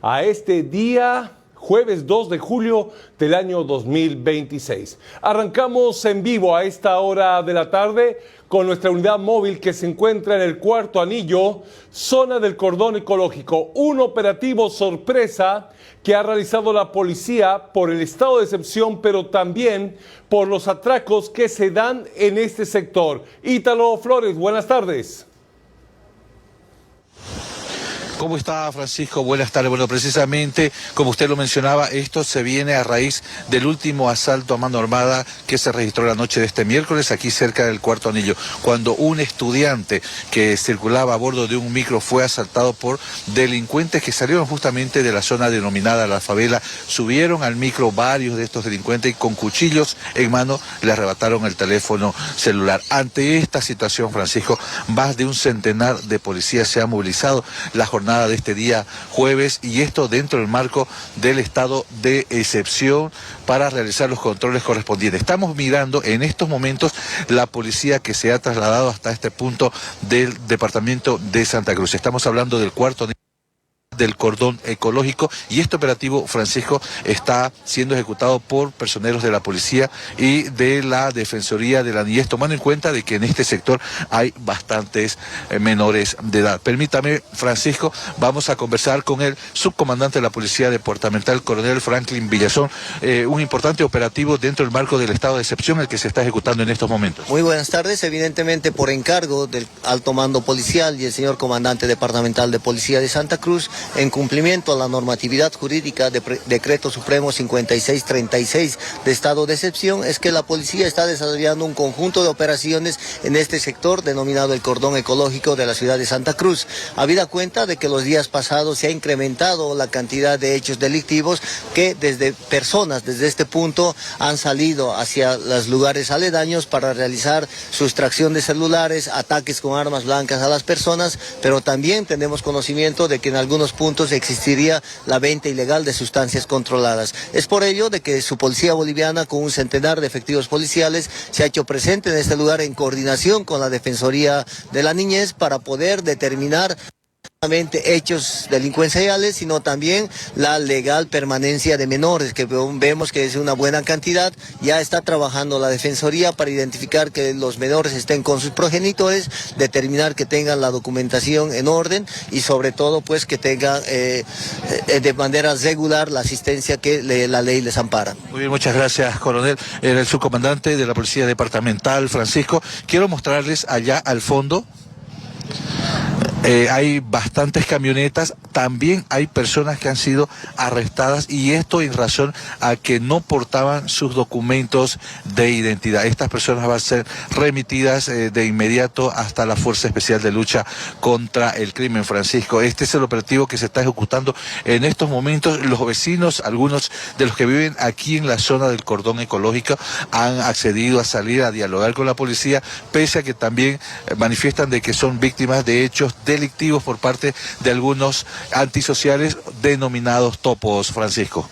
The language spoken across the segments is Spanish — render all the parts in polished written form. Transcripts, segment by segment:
A este día, jueves 2 de julio del año 2026. Arrancamos en vivo a esta hora de la tarde con nuestra unidad móvil que se encuentra en el Cuarto Anillo, zona del Cordón Ecológico. Un operativo sorpresa que ha realizado la policía por el estado de excepción, pero también por los atracos que se dan en este sector. Ítalo Flores, buenas tardes. ¿Cómo está, Francisco? Buenas tardes. Bueno, precisamente, como usted lo mencionaba, esto se viene a raíz del último asalto a mano armada que se registró la noche de este miércoles aquí cerca del Cuarto Anillo, cuando un estudiante que circulaba a bordo de un micro fue asaltado por delincuentes que salieron justamente de la zona denominada La Favela, subieron al micro varios de estos delincuentes y con cuchillos en mano le arrebataron el teléfono celular. Ante esta situación, Francisco, más de un centenar de policías se han movilizado la jornada de este día jueves, y esto dentro del marco del estado de excepción para realizar los controles correspondientes. Estamos mirando en estos momentos la policía que se ha trasladado hasta este punto del departamento de Santa Cruz. Estamos hablando del Cuarto del Cordón Ecológico, y este operativo, Francisco, está siendo ejecutado por personeros de la policía y de la Defensoría de la Niñez, tomando en cuenta de que en este sector hay bastantes menores de edad. Permítame, Francisco, vamos a conversar con el subcomandante de la Policía Departamental, coronel Franklin Villazón, un importante operativo dentro del marco del estado de excepción el que se está ejecutando en estos momentos. Muy buenas tardes, evidentemente por encargo del alto mando policial y el señor comandante departamental de Policía de Santa Cruz, en cumplimiento a la normatividad jurídica de Decreto Supremo 5636 de estado de excepción, es que la policía está desarrollando un conjunto de operaciones en este sector denominado el Cordón Ecológico de la ciudad de Santa Cruz. Habida cuenta de que los días pasados se ha incrementado la cantidad de hechos delictivos que desde personas desde este punto han salido hacia los lugares aledaños para realizar sustracción de celulares, ataques con armas blancas a las personas, pero también tenemos conocimiento de que en algunos puntos existiría la venta ilegal de sustancias controladas. Es por ello de que su policía boliviana, con un centenar de efectivos policiales, se ha hecho presente en este lugar en coordinación con la Defensoría de la Niñez para poder determinar hechos delincuenciales, sino también la legal permanencia de menores, que vemos que es una buena cantidad. Ya está trabajando la Defensoría para identificar que los menores estén con sus progenitores, determinar que tengan la documentación en orden y sobre todo pues que tengan de manera regular la asistencia que la ley les ampara. Muy bien, muchas gracias, coronel. Era el subcomandante de la Policía Departamental, Francisco. Quiero mostrarles allá al fondo. Hay bastantes camionetas, también hay personas que han sido arrestadas, y esto en razón a que no portaban sus documentos de identidad. Estas personas van a ser remitidas de inmediato hasta la Fuerza Especial de Lucha contra el Crimen, Francisco. Este es el operativo que se está ejecutando en estos momentos. Los vecinos, algunos de los que viven aquí en la zona del Cordón Ecológico, han accedido a salir a dialogar con la policía, pese a que también manifiestan de que son víctimas de hechos delictivos por parte de algunos antisociales denominados topos, Francisco.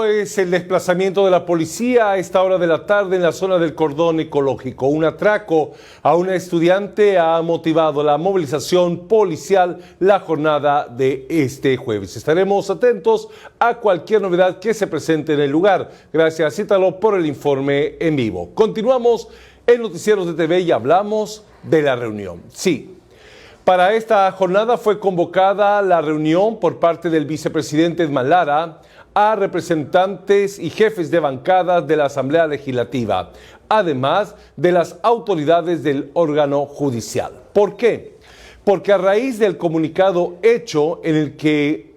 Es el desplazamiento de la policía a esta hora de la tarde en la zona del Cordón Ecológico. Un atraco a una estudiante ha motivado la movilización policial la jornada de este jueves. Estaremos atentos a cualquier novedad que se presente en el lugar. Gracias, Ítalo, por el informe en vivo. Continuamos en Noticieros de TV y hablamos de la reunión. Sí. Para esta jornada fue convocada la reunión por parte del vicepresidente Edman Lara a representantes y jefes de bancadas de la Asamblea Legislativa, además de las autoridades del órgano judicial. ¿Por qué? Porque a raíz del comunicado hecho en el que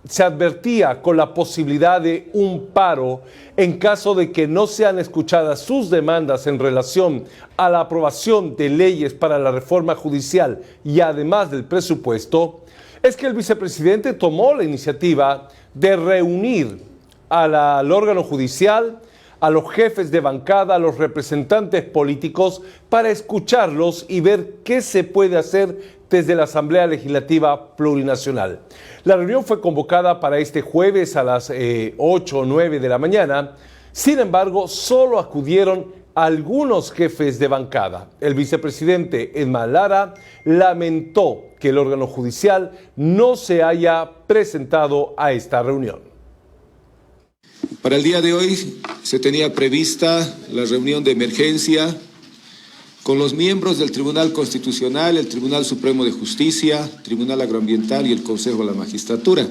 se advertía con la posibilidad de un paro en caso de que no sean escuchadas sus demandas en relación a la aprobación de leyes para la reforma judicial y además del presupuesto, es que el vicepresidente tomó la iniciativa de reunir al órgano judicial, a los jefes de bancada, a los representantes políticos, para escucharlos y ver qué se puede hacer desde la Asamblea Legislativa Plurinacional. La reunión fue convocada para este jueves a las 8 o 9 de la mañana. Sin embargo, solo acudieron algunos jefes de bancada. El vicepresidente Edman Lara lamentó que el órgano judicial no se haya presentado a esta reunión. Para el día de hoy se tenía prevista la reunión de emergencia con los miembros del Tribunal Constitucional, el Tribunal Supremo de Justicia, Tribunal Agroambiental y el Consejo de la Magistratura,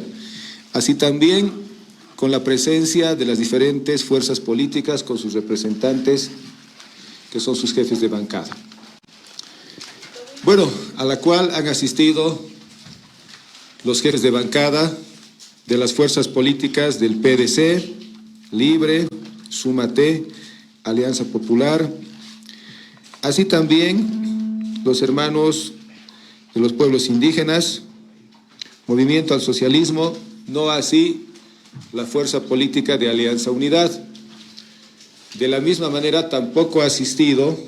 así también con la presencia de las diferentes fuerzas políticas con sus representantes, que son sus jefes de bancada. Bueno, a la cual han asistido los jefes de bancada de las fuerzas políticas del PDC, Libre, Súmate, Alianza Popular, así también los hermanos de los pueblos indígenas, Movimiento al Socialismo, no así la fuerza política de Alianza Unidad. De la misma manera tampoco ha asistido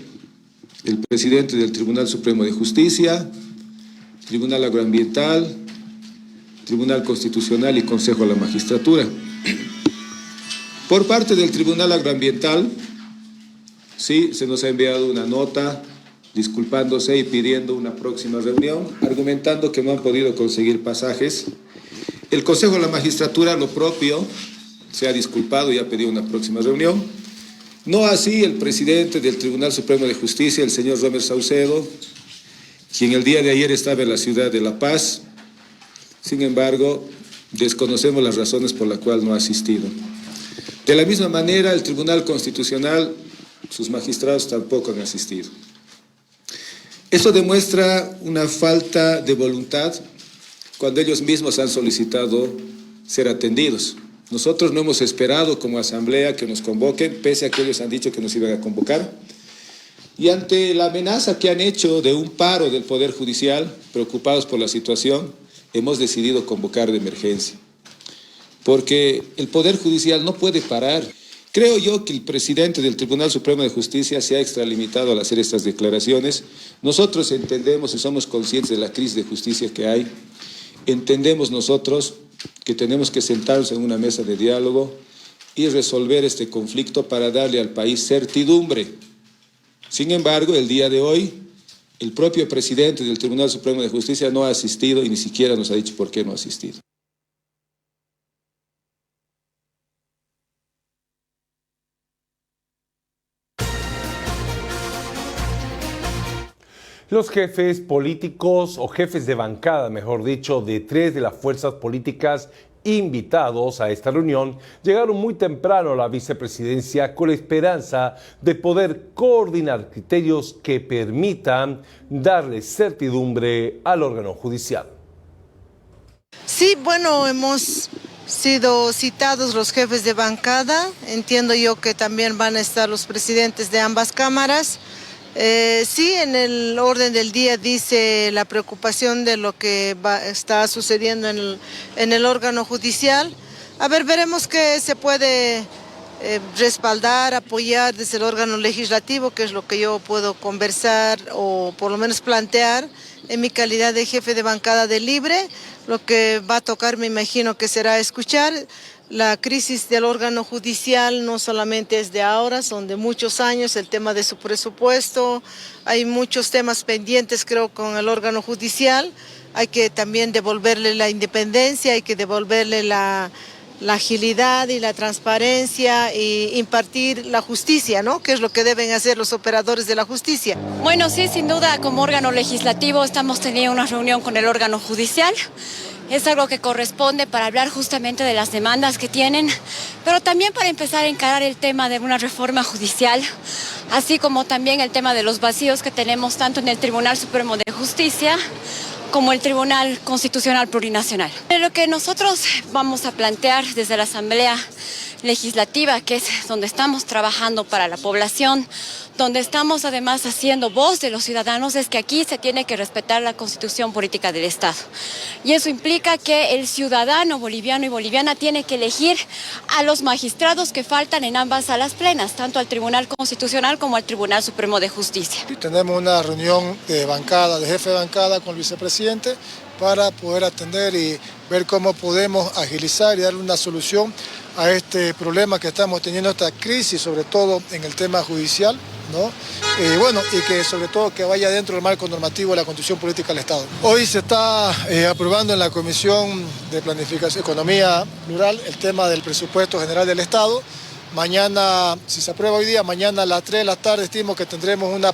el presidente del Tribunal Supremo de Justicia, Tribunal Agroambiental, Tribunal Constitucional y Consejo de la Magistratura. Por parte del Tribunal Agroambiental, sí, se nos ha enviado una nota disculpándose y pidiendo una próxima reunión, argumentando que no han podido conseguir pasajes. El Consejo de la Magistratura, lo propio, se ha disculpado y ha pedido una próxima reunión. No así el presidente del Tribunal Supremo de Justicia, el señor Romer Saucedo, quien el día de ayer estaba en la ciudad de La Paz. Sin embargo, desconocemos las razones por las cuales no ha asistido. De la misma manera, el Tribunal Constitucional, sus magistrados tampoco han asistido. Esto demuestra una falta de voluntad cuando ellos mismos han solicitado ser atendidos. Nosotros no hemos esperado como asamblea que nos convoquen, pese a que ellos han dicho que nos iban a convocar. Y ante la amenaza que han hecho de un paro del Poder Judicial, preocupados por la situación, hemos decidido convocar de emergencia. Porque el Poder Judicial no puede parar. Creo yo que el presidente del Tribunal Supremo de Justicia se ha extralimitado al hacer estas declaraciones. Nosotros entendemos y somos conscientes de la crisis de justicia que hay. Entendemos nosotros que tenemos que sentarnos en una mesa de diálogo y resolver este conflicto para darle al país certidumbre. Sin embargo, el día de hoy, el propio presidente del Tribunal Supremo de Justicia no ha asistido y ni siquiera nos ha dicho por qué no ha asistido. Los jefes políticos o jefes de bancada, mejor dicho, de 3 de las fuerzas políticas invitados a esta reunión llegaron muy temprano a la vicepresidencia con la esperanza de poder coordinar criterios que permitan darle certidumbre al órgano judicial. Sí, bueno, hemos sido citados los jefes de bancada. Entiendo yo que también van a estar los presidentes de ambas cámaras. Sí, en el orden del día dice la preocupación de lo que está sucediendo en el órgano judicial. A ver, veremos qué se puede respaldar, apoyar desde el órgano legislativo, que es lo que yo puedo conversar o por lo menos plantear en mi calidad de jefe de bancada de Libre. Lo que va a tocar, me imagino que será escuchar. La crisis del órgano judicial no solamente es de ahora, son de muchos años, el tema de su presupuesto, hay muchos temas pendientes creo con el órgano judicial, hay que también devolverle la independencia, hay que devolverle la agilidad y la transparencia e impartir la justicia, ¿no? Que es lo que deben hacer los operadores de la justicia. Bueno, sí, sin duda, como órgano legislativo estamos teniendo una reunión con el órgano judicial. Es algo que corresponde para hablar justamente de las demandas que tienen, pero también para empezar a encarar el tema de una reforma judicial, así como también el tema de los vacíos que tenemos tanto en el Tribunal Supremo de Justicia como el Tribunal Constitucional Plurinacional. Lo que nosotros vamos a plantear desde la Asamblea Legislativa, que es donde estamos trabajando para la población, donde estamos además haciendo voz de los ciudadanos, es que aquí se tiene que respetar la Constitución Política del Estado. Y eso implica que el ciudadano boliviano y boliviana tiene que elegir a los magistrados que faltan en ambas salas plenas, tanto al Tribunal Constitucional como al Tribunal Supremo de Justicia. Tenemos una reunión de bancada, de jefe de bancada con el vicepresidente para poder atender y ver cómo podemos agilizar y darle una solución a este problema que estamos teniendo, esta crisis, sobre todo en el tema judicial, ¿no? Y que sobre todo que vaya dentro del marco normativo de la Constitución Política del Estado. Hoy se está aprobando en la Comisión de Planificación Economía Rural el tema del presupuesto general del Estado. Mañana, si se aprueba hoy día, mañana a las 3 de la tarde estimo que tendremos una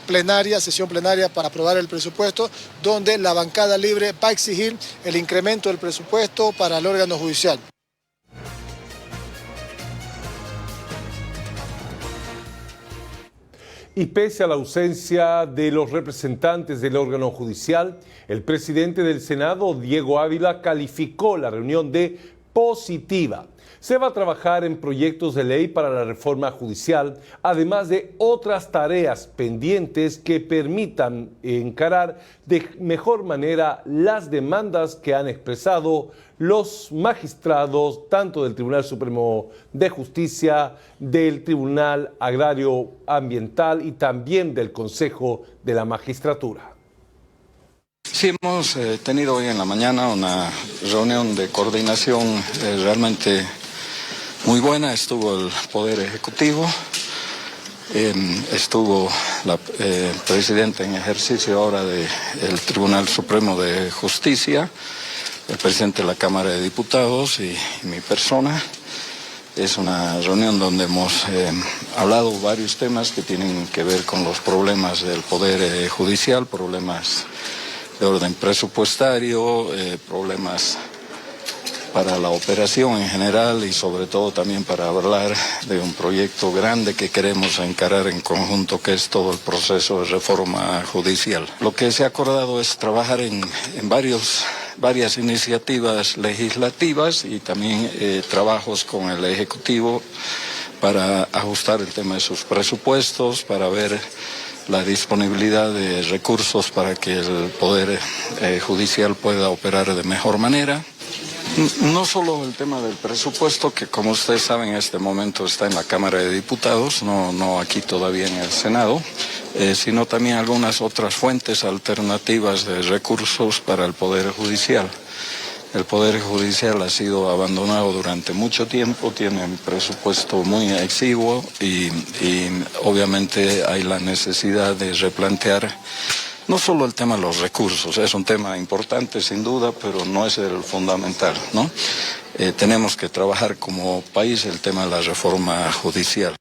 sesión plenaria para aprobar el presupuesto, donde la bancada libre va a exigir el incremento del presupuesto para el órgano judicial. Y pese a la ausencia de los representantes del órgano judicial, el presidente del Senado, Diego Ávila, calificó la reunión de positiva. Se va a trabajar en proyectos de ley para la reforma judicial, además de otras tareas pendientes que permitan encarar de mejor manera las demandas que han expresado los magistrados, tanto del Tribunal Supremo de Justicia, del Tribunal Agrario Ambiental y también del Consejo de la Magistratura. Sí, hemos tenido hoy en la mañana una reunión de coordinación realmente muy buena. Estuvo el Poder Ejecutivo, estuvo la presidenta en ejercicio ahora del Tribunal Supremo de Justicia, el presidente de la Cámara de Diputados y mi persona. Es una reunión donde hemos hablado varios temas que tienen que ver con los problemas del Poder Judicial, problemas de orden presupuestario, problemas para la operación en general y sobre todo también para hablar de un proyecto grande que queremos encarar en conjunto, que es todo el proceso de reforma judicial. Lo que se ha acordado es trabajar en varias iniciativas legislativas y también trabajos con el Ejecutivo para ajustar el tema de sus presupuestos, para ver la disponibilidad de recursos para que el Poder Judicial pueda operar de mejor manera. No solo el tema del presupuesto, que como ustedes saben en este momento está en la Cámara de Diputados, no aquí todavía en el Senado, sino también algunas otras fuentes alternativas de recursos para el Poder Judicial. El Poder Judicial ha sido abandonado durante mucho tiempo, tiene un presupuesto muy exiguo y obviamente hay la necesidad de replantear no solo el tema de los recursos, es un tema importante sin duda, pero no es el fundamental, ¿no? Tenemos que trabajar como país el tema de la reforma judicial.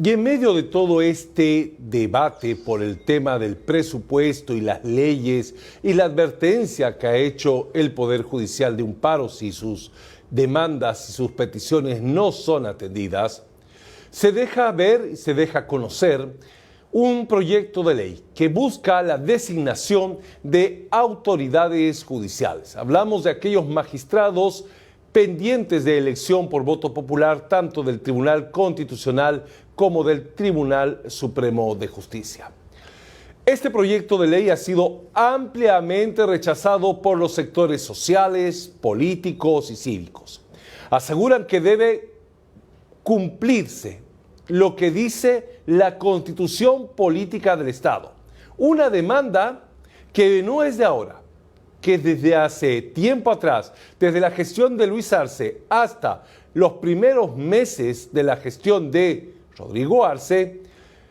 Y en medio de todo este debate por el tema del presupuesto y las leyes y la advertencia que ha hecho el Poder Judicial de un paro si sus demandas y sus peticiones no son atendidas, se deja ver y se deja conocer un proyecto de ley que busca la designación de autoridades judiciales. Hablamos de aquellos magistrados pendientes de elección por voto popular, tanto del Tribunal Constitucional como del Tribunal Supremo de Justicia. Este proyecto de ley ha sido ampliamente rechazado por los sectores sociales, políticos y cívicos. Aseguran que debe cumplirse lo que dice la Constitución Política del Estado. Una demanda que no es de ahora, que desde hace tiempo atrás, desde la gestión de Luis Arce hasta los primeros meses de la gestión de Rodrigo Arce,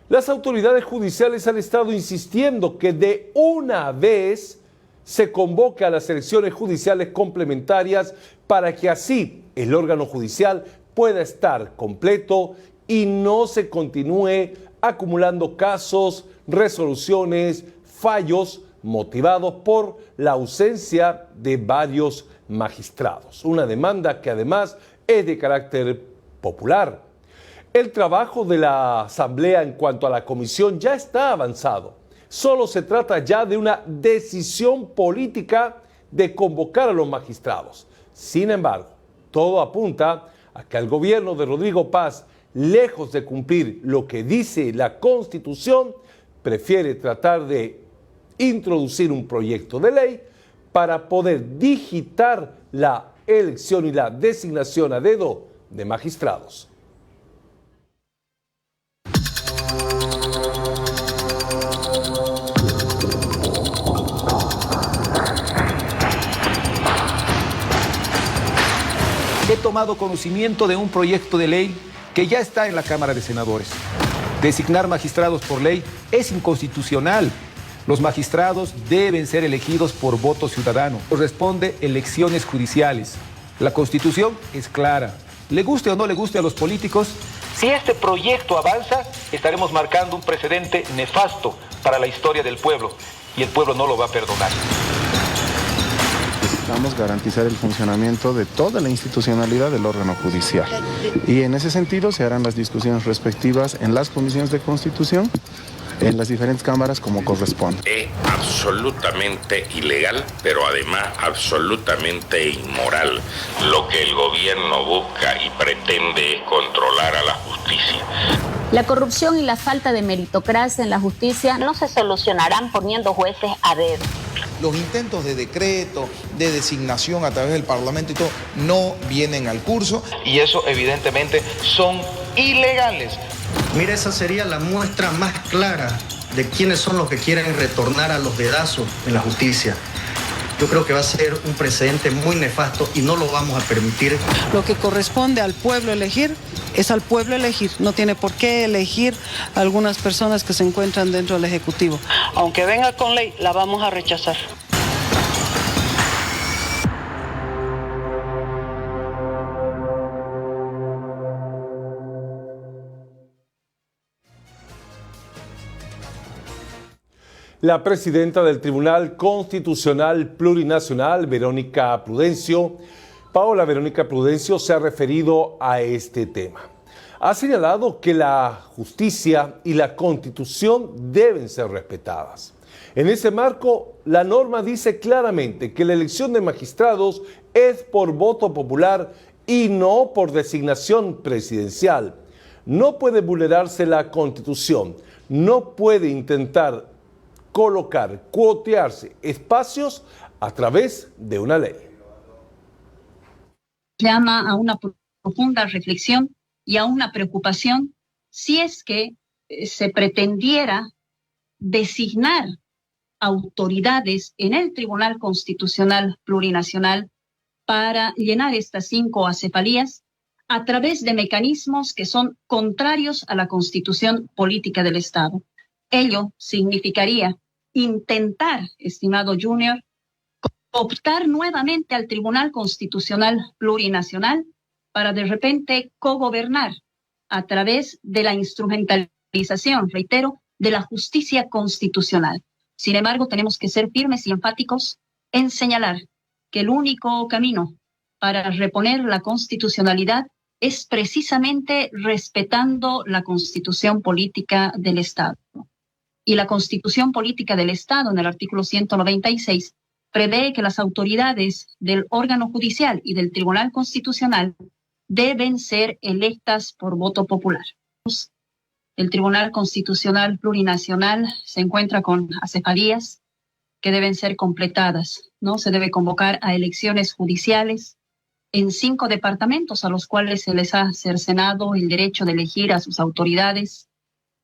las autoridades judiciales han estado insistiendo que de una vez se convoque a las elecciones judiciales complementarias para que así el órgano judicial pueda estar completo y no se continúe acumulando casos, resoluciones, fallos motivados por la ausencia de varios magistrados. Una demanda que además es de carácter popular. El trabajo de la Asamblea en cuanto a la comisión ya está avanzado. Solo se trata ya de una decisión política de convocar a los magistrados. Sin embargo, todo apunta a que el gobierno de Rodrigo Paz, lejos de cumplir lo que dice la Constitución, prefiere tratar de introducir un proyecto de ley para poder digitar la elección y la designación a dedo de magistrados. tomado conocimiento de un proyecto de ley que ya está en la Cámara de Senadores. Designar magistrados por ley es inconstitucional. Los magistrados deben ser elegidos por voto ciudadano. Corresponde elecciones judiciales. La Constitución es clara. Le guste o no le guste a los políticos, si este proyecto avanza, estaremos marcando un precedente nefasto para la historia del pueblo, y el pueblo no lo va a perdonar. Necesitamos garantizar el funcionamiento de toda la institucionalidad del órgano judicial. Y en ese sentido se harán las discusiones respectivas en las comisiones de Constitución, en las diferentes cámaras como corresponde. Es absolutamente ilegal, pero además absolutamente inmoral. Lo que el gobierno busca y pretende es controlar a la justicia. La corrupción y la falta de meritocracia en la justicia no se solucionarán poniendo jueces a dedo. Los intentos de decreto, de designación a través del Parlamento y todo, no vienen al curso. Y eso evidentemente son ilegales. Mira, esa sería la muestra más clara de quiénes son los que quieren retornar a los dedazos en la justicia. Yo creo que va a ser un precedente muy nefasto y no lo vamos a permitir. Lo que corresponde al pueblo elegir es al pueblo elegir. No tiene por qué elegir a algunas personas que se encuentran dentro del Ejecutivo. Aunque venga con ley, la vamos a rechazar. La presidenta del Tribunal Constitucional Plurinacional, Paola Verónica Prudencio, se ha referido a este tema. Ha señalado que la justicia y la Constitución deben ser respetadas. En ese marco, la norma dice claramente que la elección de magistrados es por voto popular y no por designación presidencial. No puede vulnerarse la Constitución, no puede intentar cuotearse espacios a través de una ley. Llama a una profunda reflexión y a una preocupación si es que se pretendiera designar autoridades en el Tribunal Constitucional Plurinacional para llenar estas 5 acefalías a través de mecanismos que son contrarios a la Constitución Política del Estado. Ello significaría intentar, estimado Junior, optar nuevamente al Tribunal Constitucional Plurinacional para de repente cogobernar a través de la instrumentalización, reitero, de la justicia constitucional. Sin embargo, tenemos que ser firmes y enfáticos en señalar que el único camino para reponer la constitucionalidad es precisamente respetando la Constitución Política del Estado. Y la Constitución Política del Estado, en el artículo 196, prevé que las autoridades del órgano judicial y del Tribunal Constitucional deben ser electas por voto popular. El Tribunal Constitucional Plurinacional se encuentra con acefalías que deben ser completadas, ¿no? Se debe convocar a elecciones judiciales en 5 departamentos a los cuales se les ha cercenado el derecho de elegir a sus autoridades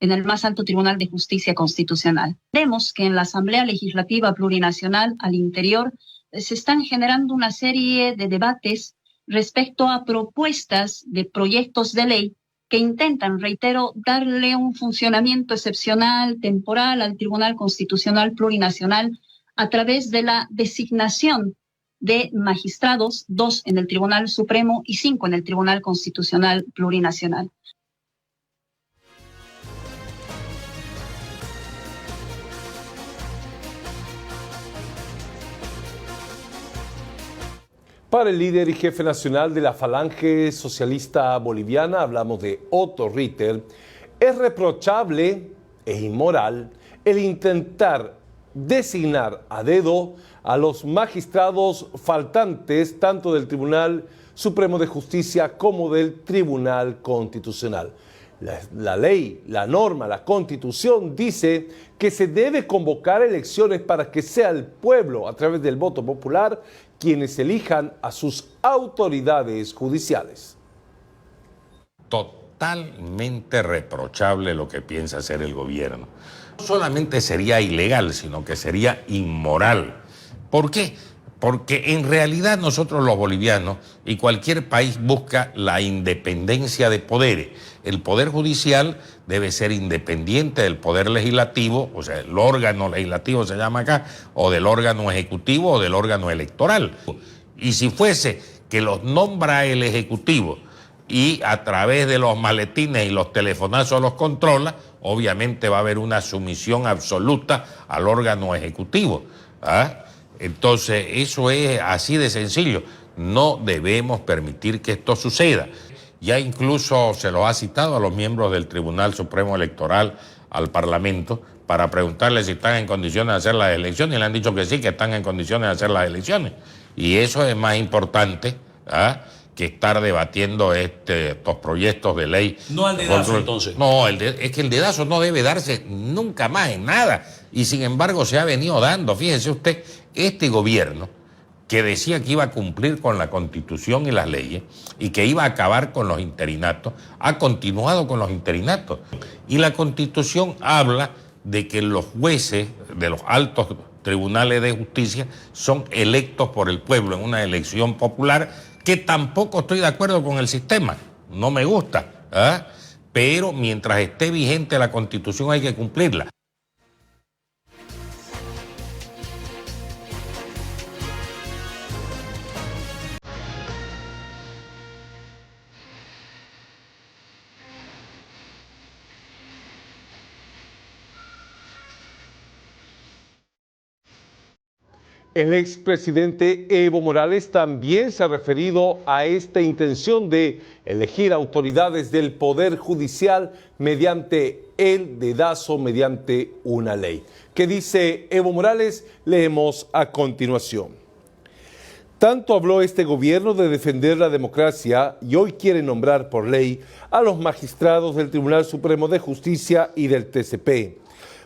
en el más alto Tribunal de Justicia Constitucional. Vemos que en la Asamblea Legislativa Plurinacional al interior se están generando una serie de debates respecto a propuestas de proyectos de ley que intentan, reitero, darle un funcionamiento excepcional, temporal al Tribunal Constitucional Plurinacional a través de la designación de magistrados, 2 en el Tribunal Supremo y 5 en el Tribunal Constitucional Plurinacional. Para el líder y jefe nacional de la Falange Socialista Boliviana, hablamos de Otto Ritter, es reprochable e inmoral el intentar designar a dedo a los magistrados faltantes tanto del Tribunal Supremo de Justicia como del Tribunal Constitucional. La ley, la norma, la Constitución dice que se debe convocar elecciones para que sea el pueblo, a través del voto popular, quienes elijan a sus autoridades judiciales. Totalmente reprochable lo que piensa hacer el gobierno. No solamente sería ilegal, sino que sería inmoral. ¿Por qué? Porque en realidad nosotros los bolivianos y cualquier país busca la independencia de poderes. El poder judicial debe ser independiente del poder legislativo, o sea, el órgano legislativo se llama acá, o del órgano ejecutivo o del órgano electoral. Y si fuese que los nombra el ejecutivo y a través de los maletines y los telefonazos los controla, obviamente va a haber una sumisión absoluta al órgano ejecutivo, ¿ah? Entonces, eso es así de sencillo. No debemos permitir que esto suceda. Ya incluso se lo ha citado a los miembros del Tribunal Supremo Electoral, al Parlamento, para preguntarles si están en condiciones de hacer las elecciones, y le han dicho que sí, que están en condiciones de hacer las elecciones. Y eso es más importante, ¿ah?, que estar debatiendo estos proyectos de ley. No al dedazo, entonces. No, es que el dedazo no debe darse nunca más en nada. Y sin embargo se ha venido dando. Fíjese usted, este gobierno que decía que iba a cumplir con la Constitución y las leyes y que iba a acabar con los interinatos, ha continuado con los interinatos. Y la Constitución habla de que los jueces de los altos tribunales de justicia son electos por el pueblo en una elección popular, que tampoco estoy de acuerdo con el sistema, no me gusta, ¿ah? Pero mientras esté vigente la Constitución hay que cumplirla. El expresidente Evo Morales también se ha referido a esta intención de elegir autoridades del Poder Judicial mediante el dedazo, mediante una ley. ¿Qué dice Evo Morales? Leemos a continuación. Tanto habló este gobierno de defender la democracia y hoy quiere nombrar por ley a los magistrados del Tribunal Supremo de Justicia y del TCP,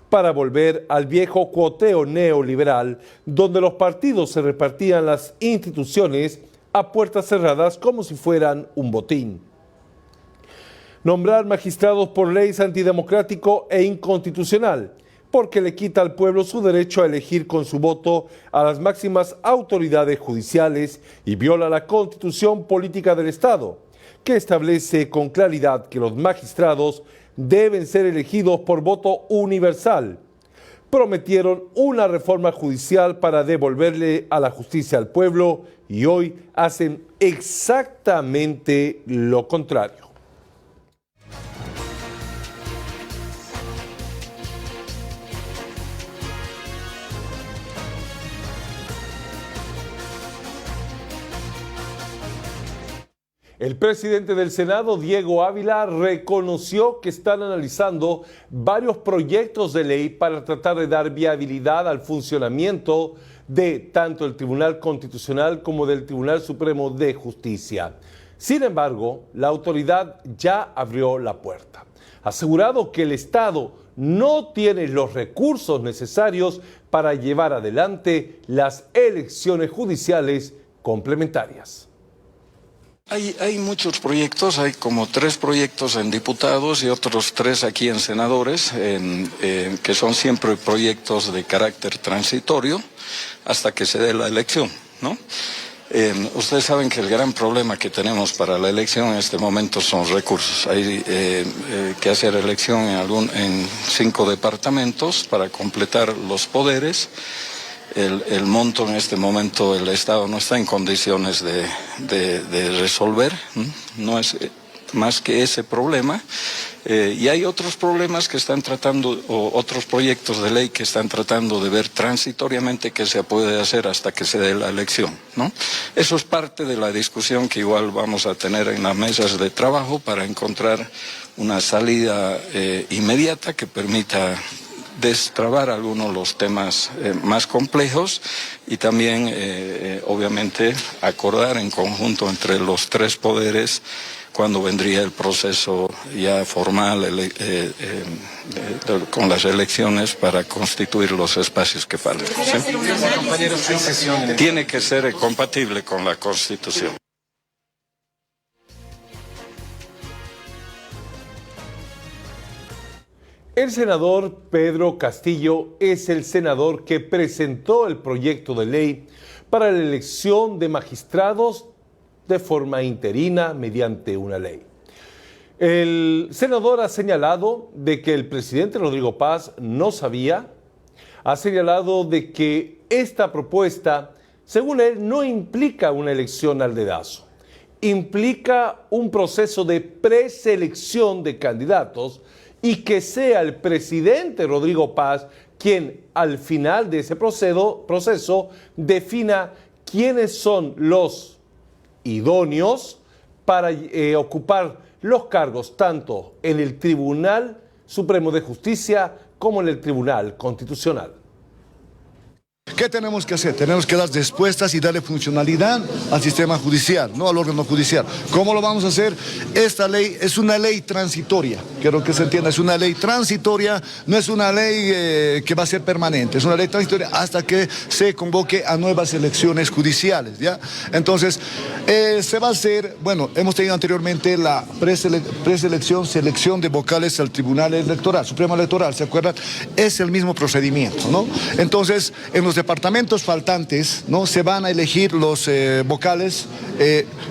para volver al viejo cuoteo neoliberal, donde los partidos se repartían las instituciones a puertas cerradas como si fueran un botín. Nombrar magistrados por ley es antidemocrático e inconstitucional, porque le quita al pueblo su derecho a elegir con su voto a las máximas autoridades judiciales y viola la Constitución Política del Estado, que establece con claridad que los magistrados deben ser elegidos por voto universal. Prometieron una reforma judicial para devolverle a la justicia al pueblo y hoy hacen exactamente lo contrario. El presidente del Senado, Diego Ávila, reconoció que están analizando varios proyectos de ley para tratar de dar viabilidad al funcionamiento de tanto el Tribunal Constitucional como del Tribunal Supremo de Justicia. Sin embargo, la autoridad ya abrió la puerta. Ha asegurado que el Estado no tiene los recursos necesarios para llevar adelante las elecciones judiciales complementarias. Hay muchos proyectos, hay como 3 proyectos en diputados y otros 3 aquí en senadores, que son siempre proyectos de carácter transitorio hasta que se dé la elección, ¿no? Ustedes saben que el gran problema que tenemos para la elección en este momento son recursos. Hay que hacer elección en 5 departamentos para completar los poderes. El monto en este momento el Estado no está en condiciones de resolver, no es más que ese problema. Y hay otros problemas que están tratando, o otros proyectos de ley que están tratando de ver transitoriamente qué se puede hacer hasta que se dé la elección, ¿no? Eso es parte de la discusión que igual vamos a tener en las mesas de trabajo para encontrar una salida inmediata que permita destrabar algunos de los temas más complejos y también, obviamente, acordar en conjunto entre los 3 poderes cuando vendría el proceso ya formal con las elecciones para constituir los espacios que faltan. ¿Sí? Tiene que ser compatible con la Constitución. El senador Pedro Castillo es el senador que presentó el proyecto de ley para la elección de magistrados de forma interina mediante una ley. El senador ha señalado de que el presidente Rodrigo Paz no sabía, ha señalado de que esta propuesta, según él, no implica una elección al dedazo, implica un proceso de preselección de candidatos y que sea el presidente Rodrigo Paz quien al final de ese proceso defina quiénes son los idóneos para ocupar los cargos tanto en el Tribunal Supremo de Justicia como en el Tribunal Constitucional. ¿Qué tenemos que hacer? Tenemos que dar respuestas y darle funcionalidad al sistema judicial, no al órgano judicial. ¿Cómo lo vamos a hacer? Esta ley es una ley transitoria, quiero que se entienda, es una ley transitoria, no es una ley que va a ser permanente, es una ley transitoria hasta que se convoque a nuevas elecciones judiciales, ¿ya? Entonces, se va a hacer, bueno, hemos tenido anteriormente la preselección, selección de vocales al Tribunal Electoral, Supremo Electoral, ¿se acuerdan? Es el mismo procedimiento, ¿no? Entonces, en los departamentos faltantes, ¿no?, se van a elegir los vocales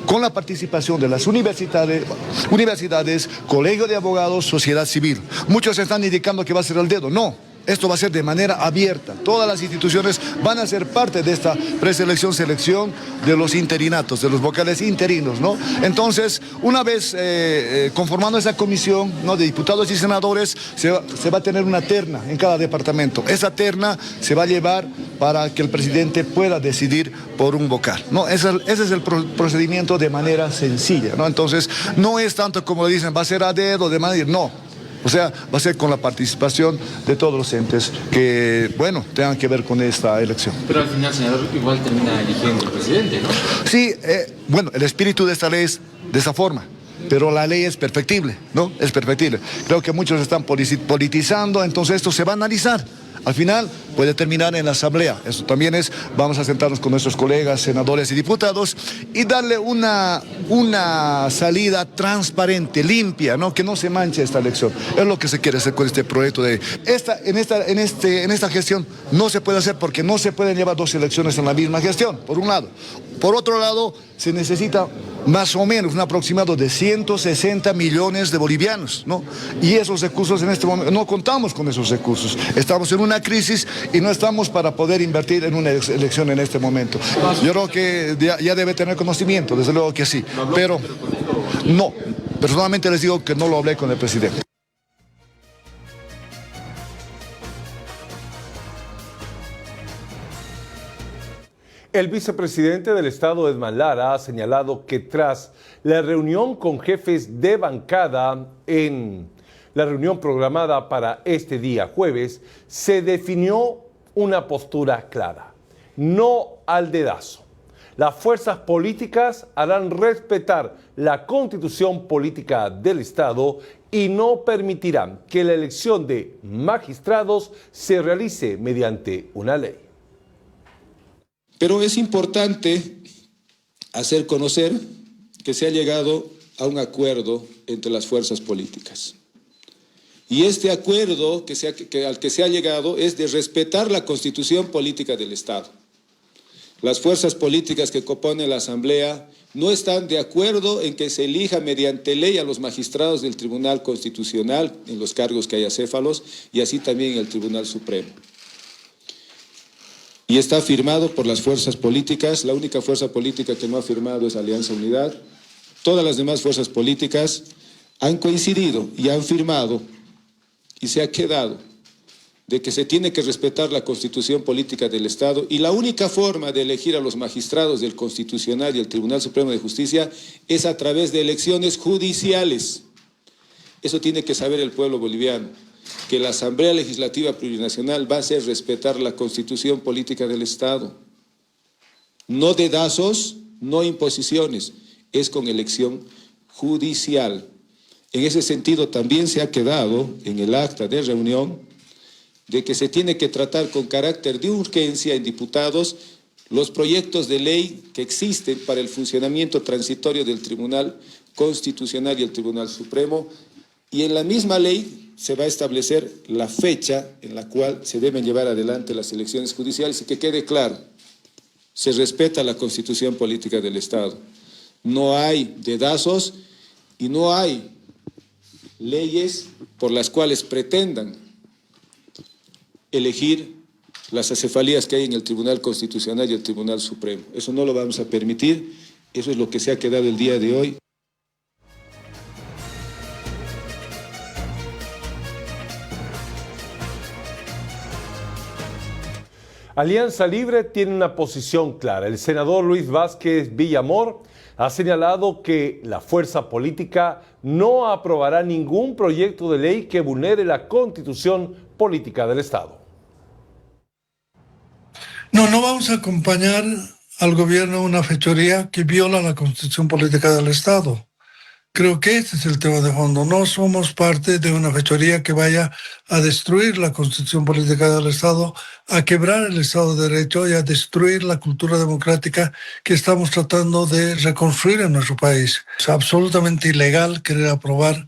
con la participación de las universidades, colegio de abogados, sociedad civil. Muchos están indicando que va a ser el dedo. No. Esto va a ser de manera abierta. Todas las instituciones van a ser parte de esta preselección, selección de los interinatos, de los vocales interinos, ¿no? Entonces, una vez conformando esa comisión, ¿no?, de diputados y senadores, se va a tener una terna en cada departamento. Esa terna se va a llevar para que el presidente pueda decidir por un vocal, ¿no? Ese es el procedimiento de manera sencilla, ¿no? Entonces, no es tanto como dicen, va a ser a dedo, de manera, no. O sea, va a ser con la participación de todos los entes que, bueno, tengan que ver con esta elección. Pero al final, senador, igual termina eligiendo el presidente, ¿no? Sí, bueno, el espíritu de esta ley es de esa forma. Pero la ley es perfectible, ¿no? Es perfectible. Creo que muchos están politizando, entonces esto se va a analizar. Al final puede terminar en la Asamblea. Eso también es, vamos a sentarnos con nuestros colegas, senadores y diputados y darle una salida transparente, limpia, ¿no? Que no se manche esta elección. Es lo que se quiere hacer con este proyecto de... En esta gestión no se puede hacer porque no se pueden llevar dos elecciones en la misma gestión, por un lado. Por otro lado, se necesita más o menos un aproximado de 160 millones de bolivianos, ¿no? Y esos recursos en este momento, no contamos con esos recursos. Estamos en una crisis y no estamos para poder invertir en una elección en este momento. Yo creo que ya debe tener conocimiento, desde luego que sí, pero no, personalmente les digo que no lo hablé con el presidente. El vicepresidente del Estado, Edman Lara, ha señalado que tras la reunión con jefes de bancada en la reunión programada para este día jueves, se definió una postura clara: no al dedazo. Las fuerzas políticas harán respetar la Constitución política del Estado y no permitirán que la elección de magistrados se realice mediante una ley. Pero es importante hacer conocer que se ha llegado a un acuerdo entre las fuerzas políticas. Y este acuerdo al que se ha llegado es de respetar la Constitución política del Estado. Las fuerzas políticas que componen la Asamblea no están de acuerdo en que se elija mediante ley a los magistrados del Tribunal Constitucional en los cargos que hay acéfalos y así también en el Tribunal Supremo. Y está firmado por las fuerzas políticas. La única fuerza política que no ha firmado es Alianza Unidad. Todas las demás fuerzas políticas han coincidido y han firmado y se ha quedado de que se tiene que respetar la Constitución política del Estado y la única forma de elegir a los magistrados del Constitucional y el Tribunal Supremo de Justicia es a través de elecciones judiciales. Eso tiene que saber el pueblo boliviano, que la Asamblea Legislativa Plurinacional va a hacer respetar la Constitución política del Estado. No dedazos, no imposiciones, es con elección judicial. En ese sentido también se ha quedado en el acta de reunión de que se tiene que tratar con carácter de urgencia en diputados los proyectos de ley que existen para el funcionamiento transitorio del Tribunal Constitucional y el Tribunal Supremo, y en la misma ley se va a establecer la fecha en la cual se deben llevar adelante las elecciones judiciales y que quede claro, se respeta la Constitución Política del Estado. No hay dedazos y no hay leyes por las cuales pretendan elegir las acefalías que hay en el Tribunal Constitucional y el Tribunal Supremo. Eso no lo vamos a permitir, eso es lo que se ha quedado el día de hoy. Alianza Libre tiene una posición clara. El senador Luis Vázquez Villamor ha señalado que la fuerza política no aprobará ningún proyecto de ley que vulnere la Constitución Política del Estado. No vamos a acompañar al gobierno en una fechoría que viola la Constitución Política del Estado. Creo que este es el tema de fondo. No somos parte de una fechoría que vaya a destruir la Constitución Política del Estado, a quebrar el Estado de Derecho y a destruir la cultura democrática que estamos tratando de reconstruir en nuestro país. Es absolutamente ilegal querer aprobar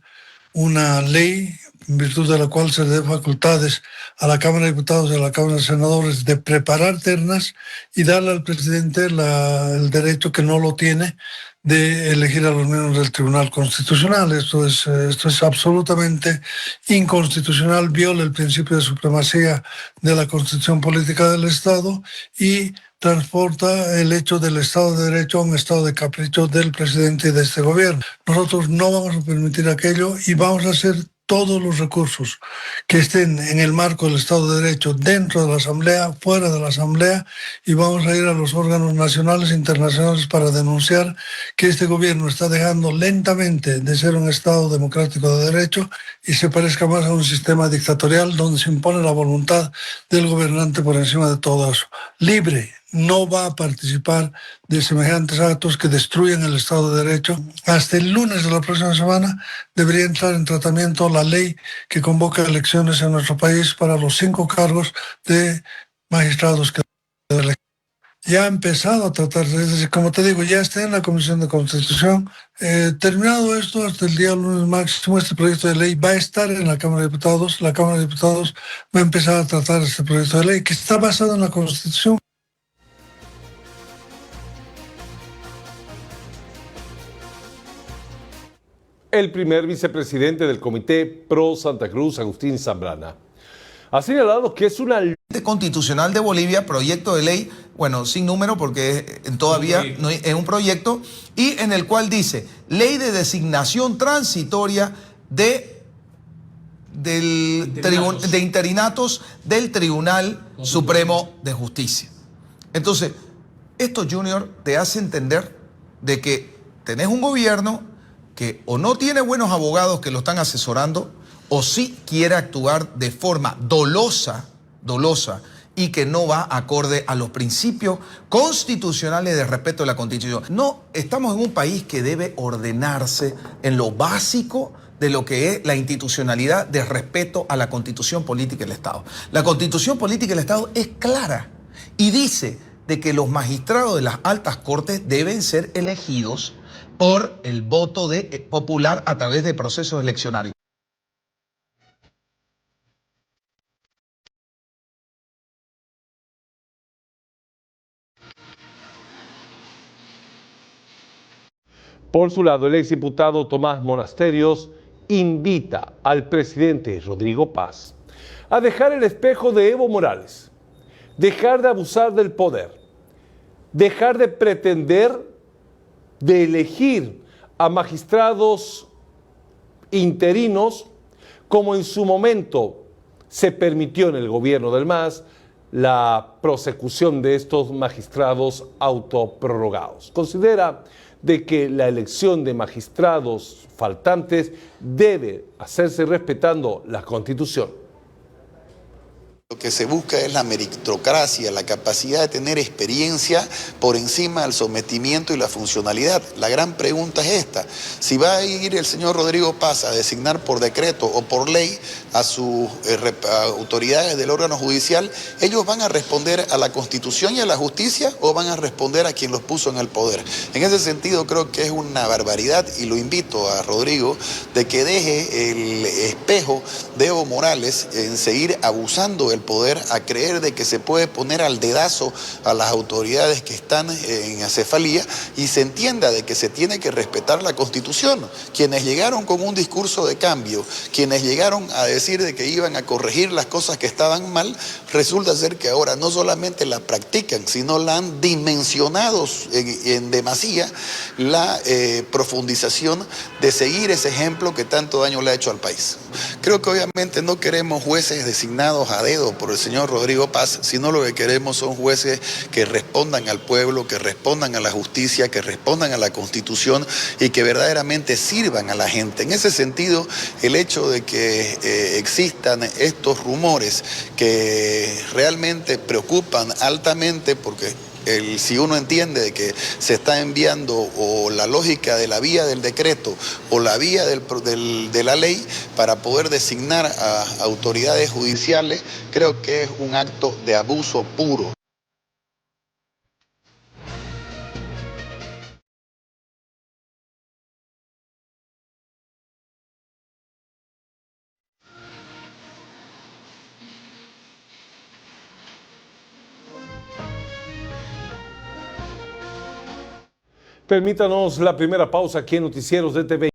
una ley en virtud de la cual se le dé facultades a la Cámara de Diputados y a la Cámara de Senadores de preparar ternas y darle al presidente el derecho que no lo tiene de elegir a los miembros del Tribunal Constitucional. Esto es absolutamente inconstitucional, viola el principio de supremacía de la Constitución Política del Estado y transporta el hecho del Estado de Derecho a un estado de capricho del presidente y de este gobierno. Nosotros no vamos a permitir aquello y vamos a hacer todos los recursos que estén en el marco del Estado de Derecho dentro de la Asamblea, fuera de la Asamblea, y vamos a ir a los órganos nacionales e internacionales para denunciar que este gobierno está dejando lentamente de ser un Estado democrático de derecho y se parezca más a un sistema dictatorial donde se impone la voluntad del gobernante por encima de todo eso. Libre no va a participar de semejantes actos que destruyen el Estado de Derecho. Hasta el lunes de la próxima semana debería entrar en tratamiento la ley que convoca elecciones en nuestro país para los 5 cargos de magistrados que ya ha empezado a tratarse, es decir, como te digo, ya está en la Comisión de Constitución. Terminado esto, hasta el día lunes máximo, este proyecto de ley va a estar en la Cámara de Diputados. La Cámara de Diputados va a empezar a tratar este proyecto de ley que está basado en la Constitución. El primer vicepresidente del Comité Pro Santa Cruz, Agustín Zambrana, ha señalado que es una ley constitucional de Bolivia, proyecto de ley, bueno, sin número porque todavía no es un proyecto, y en el cual dice, ley de designación transitoria de interinatos del Tribunal Supremo de Justicia. Entonces, esto, Junior, te hace entender de que tenés un gobierno que o no tiene buenos abogados que lo están asesorando, o sí quiere actuar de forma dolosa, y que no va acorde a los principios constitucionales de respeto de la Constitución. No, estamos en un país que debe ordenarse en lo básico de lo que es la institucionalidad de respeto a la Constitución Política del Estado. La Constitución Política del Estado es clara y dice de que los magistrados de las altas cortes deben ser elegidos por el voto popular a través de procesos eleccionarios. Por su lado, el exdiputado Tomás Monasterios invita al presidente Rodrigo Paz a dejar el espejo de Evo Morales, dejar de abusar del poder, dejar de pretender de elegir a magistrados interinos, como en su momento se permitió en el gobierno del MAS la prosecución de estos magistrados autoprorrogados. Considera de que la elección de magistrados faltantes debe hacerse respetando la Constitución. Lo que se busca es la meritocracia, la capacidad de tener experiencia por encima del sometimiento y la funcionalidad. La gran pregunta es esta: si va a ir el señor Rodrigo Paz a designar por decreto o por ley a sus autoridades del órgano judicial, ¿ellos van a responder a la Constitución y a la justicia o van a responder a quien los puso en el poder? En ese sentido creo que es una barbaridad y lo invito a Rodrigo de que deje el espejo de Evo Morales en seguir abusando del poder a creer de que se puede poner al dedazo a las autoridades que están en acefalía y se entienda de que se tiene que respetar la Constitución. Quienes llegaron con un discurso de cambio, quienes llegaron a decir de que iban a corregir las cosas que estaban mal, resulta ser que ahora no solamente la practican, sino la han dimensionado en demasía la profundización de seguir ese ejemplo que tanto daño le ha hecho al país. Creo que obviamente no queremos jueces designados a dedo por el señor Rodrigo Paz, sino lo que queremos son jueces que respondan al pueblo, que respondan a la justicia, que respondan a la Constitución y que verdaderamente sirvan a la gente. En ese sentido, el hecho de que existan estos rumores que realmente preocupan altamente, porque si uno entiende de que se está enviando o la lógica de la vía del decreto o la vía de la ley para poder designar a autoridades judiciales, creo que es un acto de abuso puro. Permítanos la primera pausa aquí en Noticieros de TV.